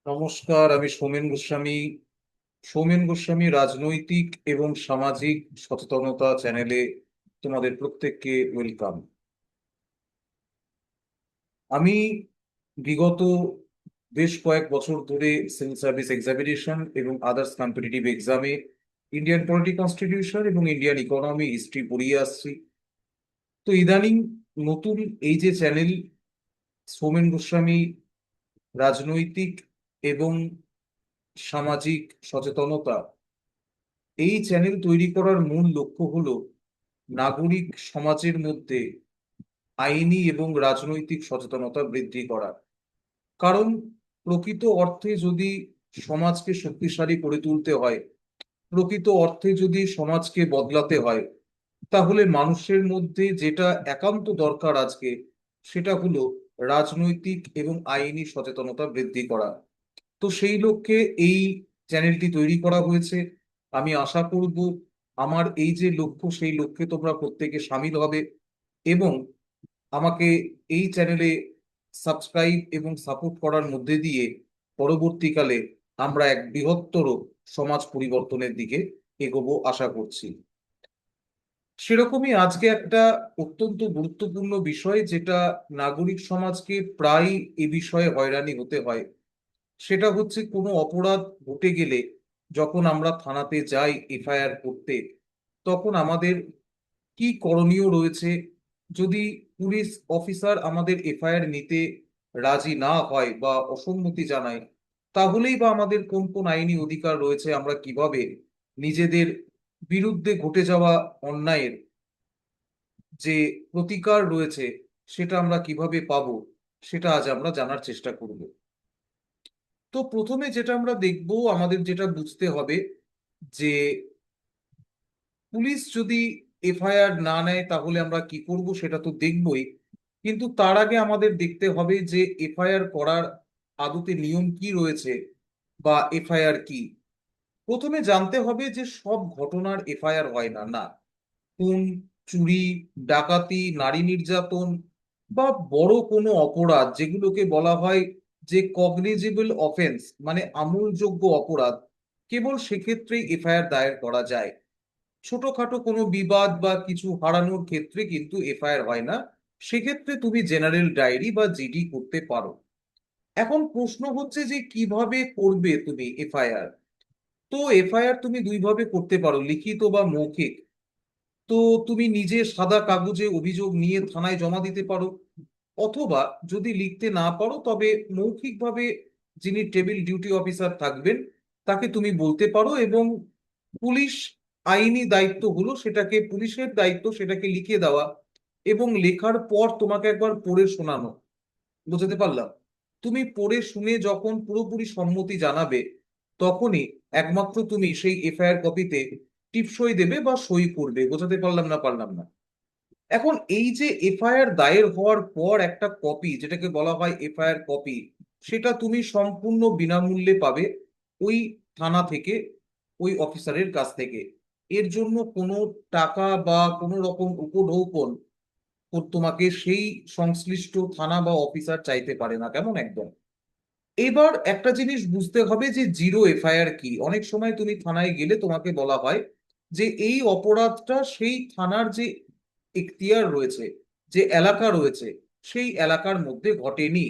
নমস্কার, আমি সৌমেন গোস্বামী রাজনৈতিক এবং সামাজিক সচেতনতা চ্যানেলে তোমাদের প্রত্যেককে ওয়েলকাম। আমি বিগত বেশ কয়েক বছর ধরে সিভিল সার্ভিস এক্সামিনেশন এবং আদার্স কম্পিটিটিভ এক্সামে ইন্ডিয়ান পলিটি কনস্টিটিউশন এবং ইন্ডিয়ান ইকোনমি হিস্ট্রি পড়িয়ে আসছি। তো ইদানিং নতুন এই যে চ্যানেল সৌমেন গোস্বামী রাজনৈতিক এবং সামাজিক সচেতনতা, এই চ্যানেল তৈরি করার মূল লক্ষ্য হলো নাগরিক সমাজের মধ্যে আইনি এবং রাজনৈতিক সচেতনতা বৃদ্ধি করা। কারণ প্রকৃত অর্থে যদি সমাজকে শক্তিশালী করে তুলতে হয়, প্রকৃত অর্থে যদি সমাজকে বদলাতে হয়, তাহলে মানুষের মধ্যে যেটা একান্ত দরকার আজকে, সেটা হলো রাজনৈতিক এবং আইনি সচেতনতা বৃদ্ধি করা। তো সেই লক্ষ্যে এই চ্যানেলটি তৈরি করা হয়েছে। আমি আশা করব আমার এই যে লক্ষ্য, সেই লক্ষ্যে তোমরা প্রত্যেকে সামিল হবে এবং আমাকে এই চ্যানেলে সাবস্ক্রাইব এবং সাপোর্ট করার মধ্যে দিয়ে পরবর্তীকালে আমরা এক বৃহত্তর সমাজ পরিবর্তনের দিকে এগোবো আশা করছি। সেরকমই আজকে একটা অত্যন্ত গুরুত্বপূর্ণ বিষয়, যেটা নাগরিক সমাজকে প্রায় এ বিষয়ে হয়রানি হতে হয়। সেটা হচ্ছে কোনো অপরাধ ঘটে গেলে যখন আমরা থানাতে যাই এফআইআর করতে, তখন আমাদের কি করণীয় রয়েছে। যদি পুলিশ অফিসার আমাদের এফআইআর নিতে রাজি না হয় বা অসম্মতি জানায়, তাহলেই বা আমাদের কোন কোন আইনি অধিকার রয়েছে, আমরা কিভাবে নিজেদের বিরুদ্ধে ঘটে যাওয়া অন্যায়ের যে প্রতিকার রয়েছে সেটা আমরা কিভাবে পাবো, সেটা আজ আমরা জানার চেষ্টা করব। তো প্রথমে যেটা আমরা দেখব, আমাদের যেটা বুঝতে হবে যে পুলিশ যদি এফআইআর না নেয় তাহলে আমরা কি করব, সেটা তো দেখবই। কিন্তু তার আগে আমাদের দেখতে হবে যে এফআইআর করার আদতে নিয়ম কি রয়েছে বা এফআইআর কি। প্রথমে জানতে হবে যে সব ঘটনার এফআইআর হয় না। না, খুন, চুরি, ডাকাতি, নারী নির্যাতন বা বড় কোনো অপরাধ যেগুলোকে বলা হয় যে কগনিজেবল অফেন্স, মানে আমলযোগ্য অপরাধ, কেবল সেক্ষেত্রেই এফআইআর দায়ের করা যায়। ছোটখাটো কোনো বিবাদ বা কিছু হারানোর ক্ষেত্রে কিন্তু এফআইআর হয় না। সেক্ষেত্রে তুমি জেনারেল ডায়েরি বা জিডি করতে পারো। এখন প্রশ্ন হচ্ছে যে কিভাবে করবে তুমি এফআইআর। তো এফআইআর তুমি দুইভাবে করতে পারো, লিখিত বা মৌখিক। তো তুমি নিজে সাদা কাগজে অভিযোগ নিয়ে থানায় জমা দিতে পারো, অথবা যদি লিখতে না পারো তবে মৌখিকভাবে যিনি টেবিল ডিউটি অফিসার থাকবেন তাকে তুমি বলতে পারো। এবং পুলিশ আইনি দায়িত্ব হলো সেটাকে, পুলিশের দায়িত্ব সেটাকে লিখে দেওয়া এবং লেখার পর তোমাকে একবার পড়ে শোনানো। বুঝতে পারলাম? তুমি পড়ে শুনে যখন পুরোপুরি সম্মতি জানাবে, তখনই একমাত্র তুমি সেই এফআইআর কপিতে টিপসই দেবে বা সই করবে। বোঝাতে পারলাম না পারলাম না? এখন এই যে এফআইআর দায়ের হওয়ার পর একটা কপি, যেটাকে বলা হয় এফআইআর কপি, সেটা তুমি সম্পূর্ণ বিনামূল্যে পাবে ওই থানা থেকে, ওই অফিসারের কাছ থেকে। এর জন্য কোনো টাকা বা কোনো রকম উপঢৌকন তোমাকে সেই সংশ্লিষ্ট থানা বা অফিসার চাইতে পারে না, কেমন একদম। এবার একটা জিনিস বুঝতে হবে যে জিরো এফআইআর কি। অনেক সময় তুমি থানায় গেলে তোমাকে বলা হয় যে এই অপরাধটা সেই থানার যে এখতিয়ার রয়েছে, যে এলাকা রয়েছে, সেই এলাকার মধ্যে ঘটেনি,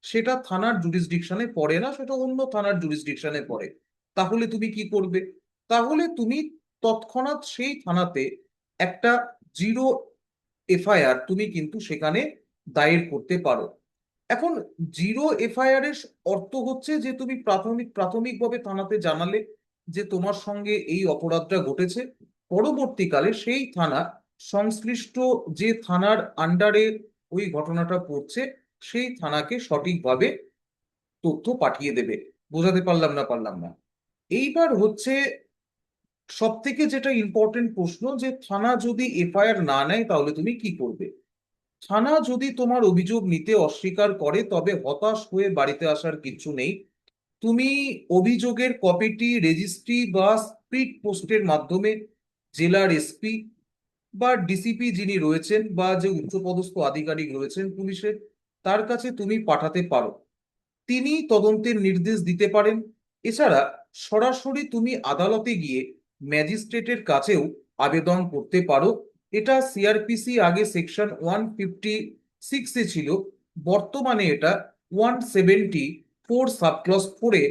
সেটা থানার জুরিসডিকশনে পড়ে না, সেটা অন্য থানার জুরিসডিকশনে পড়ে। তাহলে তুমি কি করবে? তাহলে তুমি তৎক্ষণাৎ সেই থানাতে একটা জিরো এফআইআর তুমি কিন্তু সেখানে দায়ের করতে পারো। এখন জিরো এফআইআর এর অর্থ হচ্ছে যে তুমি প্রাথমিকভাবে থানাতে জানালে যে তোমার সঙ্গে এই অপরাধটা ঘটেছে। পরবর্তীকালে সেই থানা সংশ্লিষ্ট যে থানার আন্ডারে ওই ঘটনাটা পড়ছে, সেই থানাকে সঠিকভাবে তথ্য পাঠিয়ে দেবে। বোঝাতে পারলাম না পারলাম না? এইবার হচ্ছে সব থেকে যেটা ইম্পর্টেন্ট প্রশ্ন, যে থানা যদি এফআইআর না নেয় তাহলে তুমি কি করবে। থানা যদি তোমার অভিযোগ নিতে অস্বীকার করে, তবে হতাশ হয়ে বাড়িতে আসার কিছু নেই। তুমি অভিযোগের কপিটি রেজিস্ট্রি বা স্পিড পোস্টের মাধ্যমে জেলার এসপি বা ডিসিপি যিনি রয়েছেন বা যে উচ্চপদস্থ আধিকারিক রয়েছেন পুলিশের, তার কাছে তুমি পাঠাতে পারো। তিনি তদন্তের নির্দেশ দিতে পারেন। এছাড়া সরাসরি তুমি আদালতে গিয়ে ম্যাজিস্ট্রেটের কাছেও আবেদন করতে পারো। এটা সিআরপিসি আগে সেকশন 156-এ ছিল, বর্তমানে এটা 174 সাবক্লজ 4-এ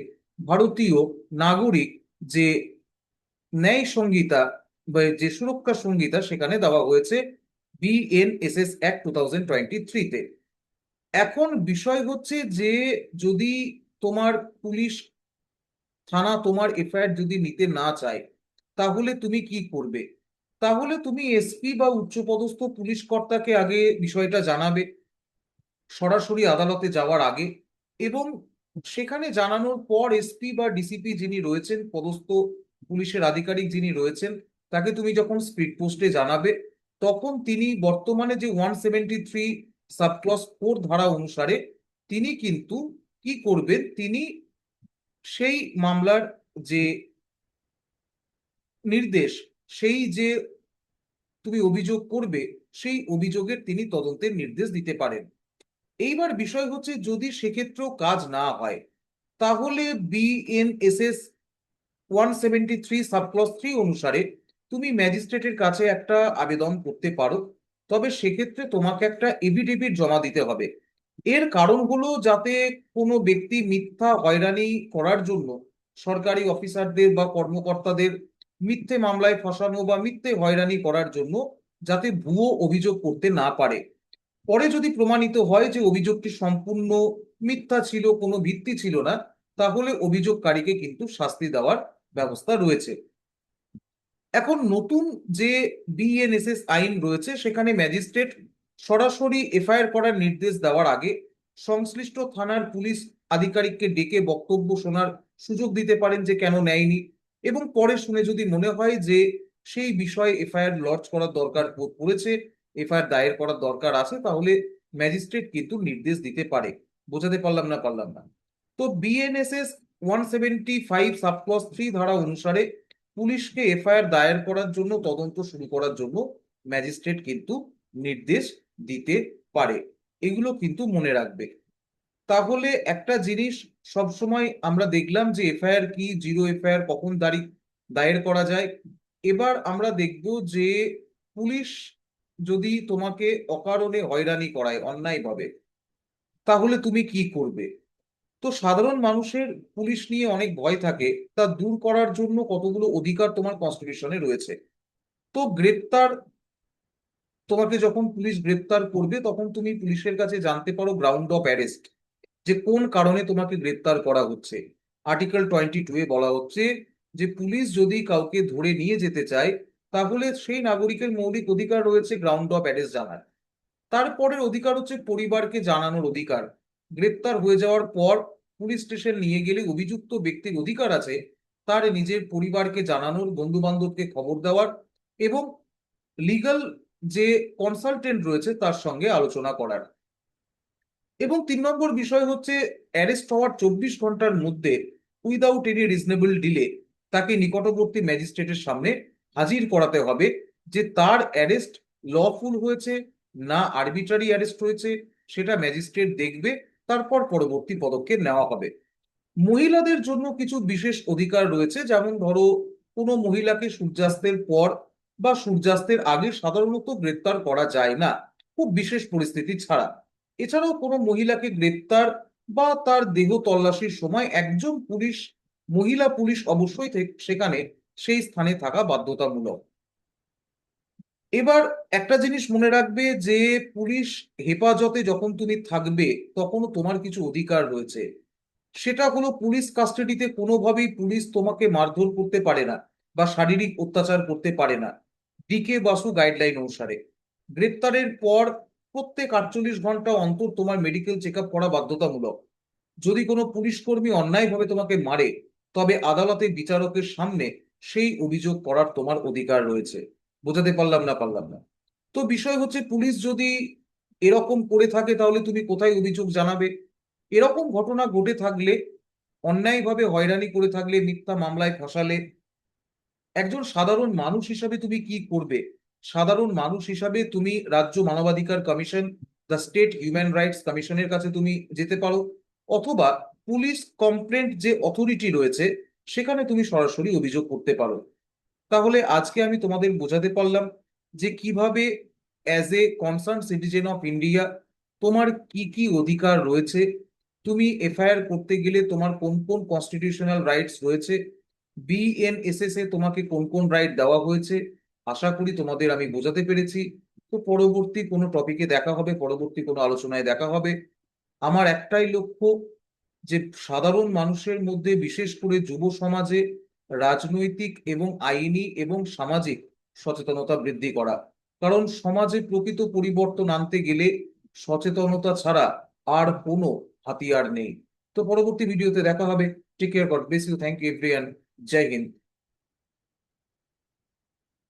ভারতীয় নাগরিক যে ন্যায় সংহিতা বা যে সুরক্ষা সংহিতা সেখানে দেওয়া হয়েছে বিএনএসএস অ্যাক্ট 2023-তে। এখন বিষয় হচ্ছে যে যদি তোমার পুলিশ থানা তোমার এফআইআর যদি নিতে না চায়, তাহলে তুমি কি করবে? তাহলে তুমি এসপি বা উচ্চপদস্থ পুলিশ কর্তাকে আগে বিষয়টা জানাবে সরাসরি আদালতে যাওয়ার আগে, এবং সেখানে জানানোর পর এসপি বা ডিসিপি যিনি রয়েছেন, পদস্থ পুলিশের আধিকারিক যিনি রয়েছেন, তাকে তুমি যখন স্পিড পোস্টে জানাবে, তখন তিনি বর্তমানে যে 173 সাবক্লজ 4 ধারা অনুসারে তিনি কিন্তু কি করবেন, তিনি সেই মামলার যে নির্দেশ, সেই যে তুমি অভিযোগ করবে, সেই অভিযোগের তিনি তদন্তের নির্দেশ দিতে পারেন। এইবার বিষয় হচ্ছে যদি সেক্ষেত্রেও কাজ না হয়, তাহলে বিএনএসএস 173 সাবক্লজ 3 অনুসারে তুমি ম্যাজিস্ট্রেটের কাছে একটা আবেদন করতে পারো। তবে সেক্ষেত্রে তোমাকে একটা এফিডেভিট জমা দিতে হবে। এর কারণ হলো যাতে কোনো ব্যক্তি মিথ্যা হয়রানি করার জন্য সরকারি অফিসারদের বা কর্মকর্তাদের মিথ্যে মামলায় ফাঁসানো বা মিথ্যে হয়রানি করার জন্য যাতে ভুয়ো অভিযোগ করতে না পারে। পরে যদি প্রমাণিত হয় যে অভিযোগটি সম্পূর্ণ মিথ্যা ছিল, কোনো ভিত্তি ছিল না, তাহলে অভিযোগকারীকে কিন্তু শাস্তি দেওয়ার ব্যবস্থা রয়েছে। এখন নতুন যে বিএনএসএস আইন রয়েছে, সেখানে ম্যাজিস্ট্রেট সরাসরি এফআইআর করার নির্দেশ দেওয়ার আগে সংশ্লিষ্ট থানার পুলিশ আধিকারিককে ডেকে বক্তব্য শোনার সুযোগ দিতে পারেন যে কেন নেয়নি, এবং পরে শুনে যদি মনে হয় যে সেই বিষয়ে এফআইআর লঞ্চ করার দরকার পড়েছে, এফআইআর দায়ের করার দরকার আছে, তাহলে ম্যাজিস্ট্রেট কিন্তু নির্দেশ দিতে পারে। বোঝাতে পারলাম না? তো বিএনএসএস 175 সাবক্লজ 3 ধারা অনুসারে পুলিশকে এফআইআর দায়ের করার জন্য, তদন্ত শুরু করার জন্য ম্যাজিস্ট্রেট কিন্তু নির্দেশ দিতে পারে। এগুলো কিন্তু মনে রাখবে। তাহলে একটা জিনিস সবসময় আমরা দেখলাম যে এফআইআর কি, জিরো এফআইআর কখন দায়ের করা যায়। এবার আমরা দেখব যে পুলিশ যদি তোমাকে অকারণে হয়রানি করায় অন্যায়ভাবে, তাহলে তুমি কি করবে? তো সাধারণ মানুষের পুলিশ নিয়ে অনেক ভয় থাকে, তা দূর করার জন্য কতগুলো অধিকার তোমার কনস্টিটিউশনে রয়েছে। তো তোমাকে যখন পুলিশ গ্রেপ্তার করবে, তখন তুমি পুলিশের কাছে জানতে পারো গ্রাউন্ড অফ অ্যারেস্ট, যে কোন কারণে তোমাকে গ্রেপ্তার করা হচ্ছে। আর্টিকেল 22-এ বলা হচ্ছে যে পুলিশ যদি কাউকে ধরে নিয়ে যেতে চায়, তাহলে সেই নাগরিকের মৌলিক অধিকার রয়েছে গ্রাউন্ড অফ অ্যারেস্ট জানার। তারপরের অধিকার হচ্ছে পরিবারকে জানানোর অধিকার। গ্রেপ্তার হয়ে যাওয়ার পর পুলিশ স্টেশন নিয়ে গেলে অভিযুক্ত ব্যক্তির অধিকার আছে তার নিজের পরিবারকে জানানোর, বন্ধু বান্ধবকে খবর দেওয়ার, এবং লিগ্যাল যে কনসালটেন্ট রয়েছে তার সঙ্গে আলোচনা করার। এবং 3 নম্বর বিষয় হচ্ছে অ্যারেস্ট হওয়ার 24 ঘন্টার মধ্যে উইদাউট এনি রিজনেবল ডিলে তাকে নিকটবর্তী ম্যাজিস্ট্রেটের সামনে হাজির করাতে হবে যে তার অ্যারেস্ট লফুল হয়েছে না আরবিট্রারি অ্যারেস্ট হয়েছে, সেটা ম্যাজিস্ট্রেট দেখবে। তারপর পরবর্তী পদক্ষেপ নেওয়া হবে। মহিলাদের জন্য কিছু বিশেষ অধিকার রয়েছে, যেমন ধরো কোনো মহিলাকে সূর্যাস্তের পর বা সূর্যাস্তের আগে সাধারণত গ্রেপ্তার করা যায় না, খুব বিশেষ পরিস্থিতি ছাড়া। এছাড়াও কোনো মহিলাকে গ্রেপ্তার বা তার দেহ তল্লাশির সময় একজন মহিলা পুলিশ অবশ্যই সেখানে সেই স্থানে থাকা বাধ্যতামূলক। এবার একটা জিনিস মনে রাখবে যে পুলিশ হেফাজতে যখন তুমি থাকবে, তখনও তোমার কিছু অধিকার রয়েছে। সেটা হলো পুলিশ কাস্টাডিতে কোনোভাবেই পুলিশ তোমাকে মারধর করতে পারে না বা শারীরিক অত্যাচার করতে পারে না, ডিকে বাসু গাইডলাইন অনুসারে। গ্রেপ্তারের পর প্রত্যেক 48 ঘন্টা অন্তর তোমার মেডিকেল চেক আপ করা বাধ্যতামূলক। যদি কোনো পুলিশ কর্মী অন্যায়ভাবে তোমাকে মারে, তবে আদালতে বিচারকের সামনে সেই অভিযোগ করার তোমার অধিকার রয়েছে। বোঝাতে পারলাম না? তো বিষয় হচ্ছে পুলিশ যদি এরকম করে থাকে, তাহলে তুমি কোথায় অভিযোগ জানাবে? এরকম ঘটনা ঘটে থাকলে, অন্যায়ভাবে হয়রানি করে থাকলে, মিথ্যা মামলায় ফাঁসালে, একজন সাধারণ মানুষ হিসাবে তুমি কি করবে? সাধারণ মানুষ হিসাবে তুমি রাজ্য মানবাধিকার commission, the state human rights কমিশনের কাছে তুমি যেতে পারো, অথবা পুলিশ কমপ্লেন্ট যে অথরিটি রয়েছে সেখানে তুমি সরাসরি অভিযোগ করতে পারো। তাহলে আজকে আমি তোমাদের বোঝাতে পারলাম যে কিভাবে as a concern citizen of India তোমার কি কি অধিকার রয়েছে, তুমি এফআইআর করতে গেলে তোমার কোন কোন কনস্টিটিউশনাল রাইটস রয়েছে, বিএনএসএস এ তোমাকে কোন কোন রাইট দেওয়া হয়েছে। আশা করি তোমাদের আমি বোঝাতে পেরেছি। তো পরবর্তী কোনো টপিকে দেখা হবে, পরবর্তী কোনো আলোচনায় দেখা হবে। আমার একটাই লক্ষ্য যে সাধারণ মানুষের মধ্যে, বিশেষ করে যুব সমাজে রাজনৈতিক এবং আইনি এবং সামাজিক সচেতনতা বৃদ্ধি করা। কারণ সমাজে প্রকৃত পরিবর্তন আনতে গেলে সচেতনতা ছাড়া আর কোনো হাতিয়ার নেই। তো পরবর্তী ভিডিওতে দেখা হবে। Take care, God bless you, thank you everyone. জয় হিন্দ।